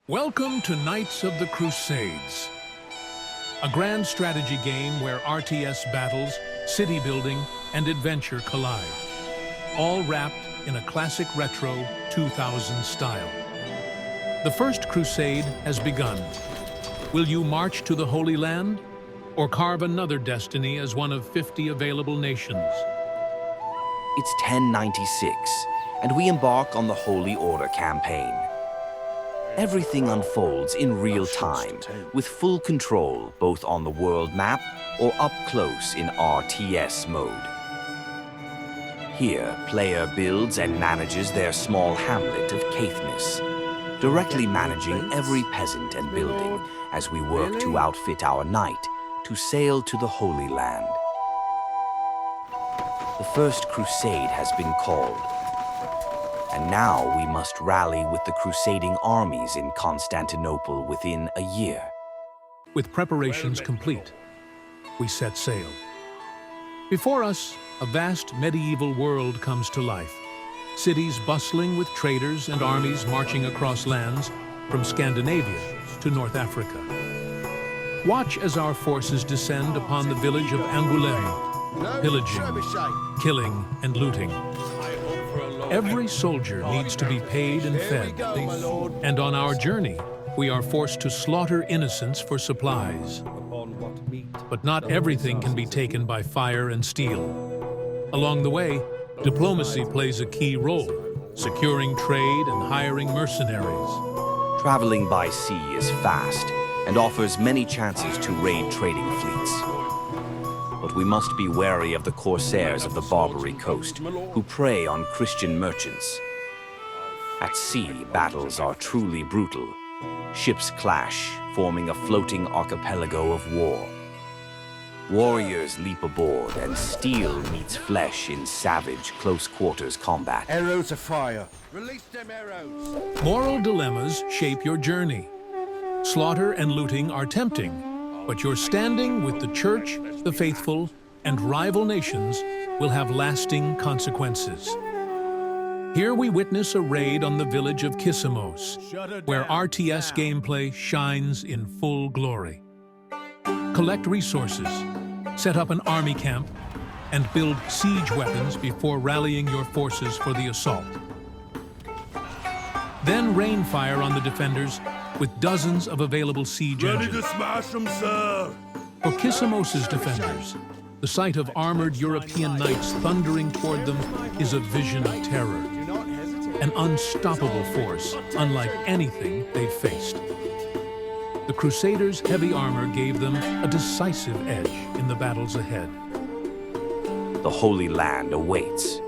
Welcome to Knights of the Crusades, a grand strategy game where RTS battles, city building, and adventure collide, all wrapped in a classic retro 2000 style. The First Crusade has begun. Will you march to the Holy Land, or carve another destiny as one of 50 available nations? It's 1096, and we embark on the Holy Order campaign. Everything unfolds in real time, with full control both on the world map or up close in RTS mode. Here, player builds and manages their small hamlet of Caithness, directly managing every peasant and building as we work to outfit our knight to sail to the Holy Land. The First Crusade has been called, and now we must rally with the crusading armies in Constantinople within a year. With preparations complete, we set sail. Before us, a vast medieval world comes to life. Cities bustling with traders and armies marching across lands from Scandinavia to North Africa. Watch as our forces descend upon the village of Angoulême, pillaging, killing, and looting. Every soldier needs to be paid and fed, and on our journey, we are forced to slaughter innocents for supplies. But not everything can be taken by fire and steel. Along the way, diplomacy plays a key role, securing trade and hiring mercenaries. Traveling by sea is fast and offers many chances to raid trading fleets. But we must be wary of the corsairs of the Barbary coast, who prey on Christian merchants. At sea, battles are truly brutal. Ships clash, forming a floating archipelago of war. Warriors leap aboard, and steel meets flesh in savage, close-quarters combat. Arrows of fire. Release them arrows. Moral dilemmas shape your journey. Slaughter and looting are tempting, but your standing with the Church, the faithful, and rival nations will have lasting consequences. Here we witness a raid on the village of Kissamos, where RTS gameplay shines in full glory. Collect resources, set up an army camp, and build siege weapons before rallying your forces for the assault. Then rain fire on the defenders with dozens of available siege engines. Ready to smash them, sir! For Kissamos' defenders, the sight of armored European knights thundering toward them is a vision of terror. An unstoppable force, unlike anything they've faced. The Crusaders' heavy armor gave them a decisive edge in the battles ahead. The Holy Land awaits.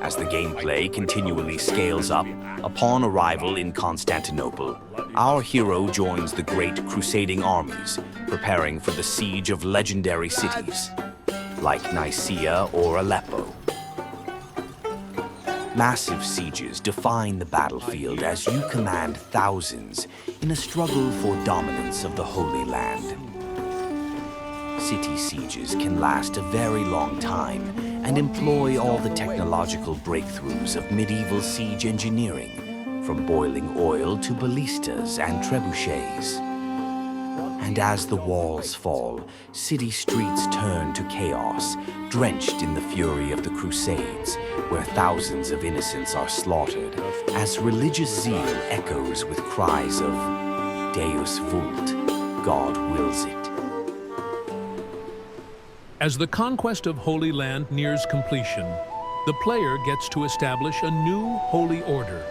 As the gameplay continually scales up, upon arrival in Constantinople, our hero joins the great crusading armies, preparing for the siege of legendary cities, like Nicaea or Aleppo. Massive sieges define the battlefield as you command thousands in a struggle for dominance of the Holy Land. City sieges can last a very long time and employ all the technological breakthroughs of medieval siege engineering, from boiling oil to ballistas and trebuchets. And as the walls fall, city streets turn to chaos, drenched in the fury of the Crusades, where thousands of innocents are slaughtered, as religious zeal echoes with cries of Deus vult, God wills it. As the conquest of Holy Land nears completion, the player gets to establish a new holy order.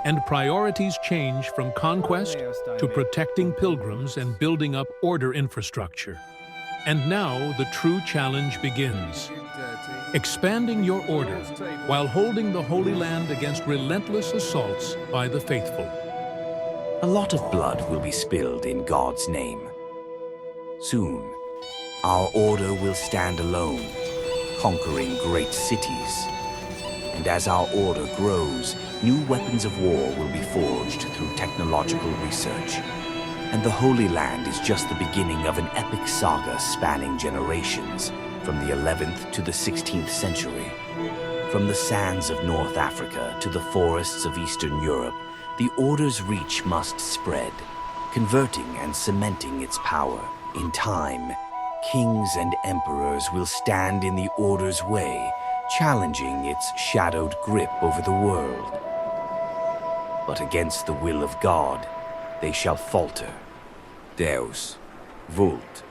And priorities change from conquest to protecting pilgrims and building up order infrastructure. And now the true challenge begins. Expanding your order while holding the Holy Land against relentless assaults by the faithful. A lot of blood will be spilled in God's name. Soon, our order will stand alone, conquering great cities. And as our order grows, new weapons of war will be forged through technological research. And the Holy Land is just the beginning of an epic saga spanning generations, from the 11th to the 16th century. From the sands of North Africa to the forests of Eastern Europe, The Order's reach must spread, converting and cementing its power. In time, kings and emperors will stand in the Order's way, challenging its shadowed grip over the world. But against the will of God, they shall falter. Deus vult